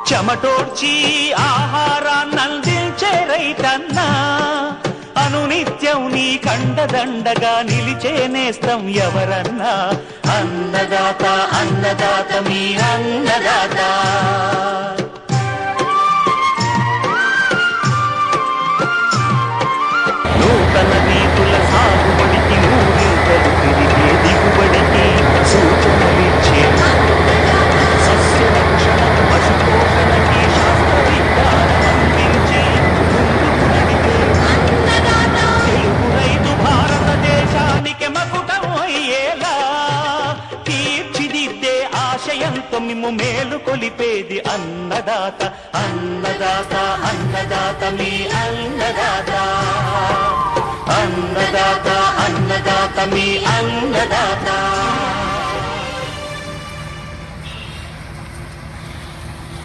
చెమటోడ్చి ఆహారాన్నందించే రైతన్నా, అనునిత్యం నీ కండదండగా నిలిచే నేస్తం ఎవరన్నా. అన్నదాత అన్నదాత మీ అన్నదాత. నూతన రీతుల సాగుబడికి నూరింతలు తిరిగే దిగుబడికి సూచనలిచ్చే సస్య రక్షణ పశుపోషణకి శాస్త్ర విజ్ఞానం అందించి ముందుకు నడిపే తెలుగు రైతు భారతదేశానికి మకుటం అయ్యేలా తీర్చిదిద్దే ఆశయంతో మిమ్ము మేలు కొలిపేది అన్నదాత. అన్నదాత అన్నదాత మీ అన్నదాత. అన్నదాత అన్నదాత మీ అన్నదాత.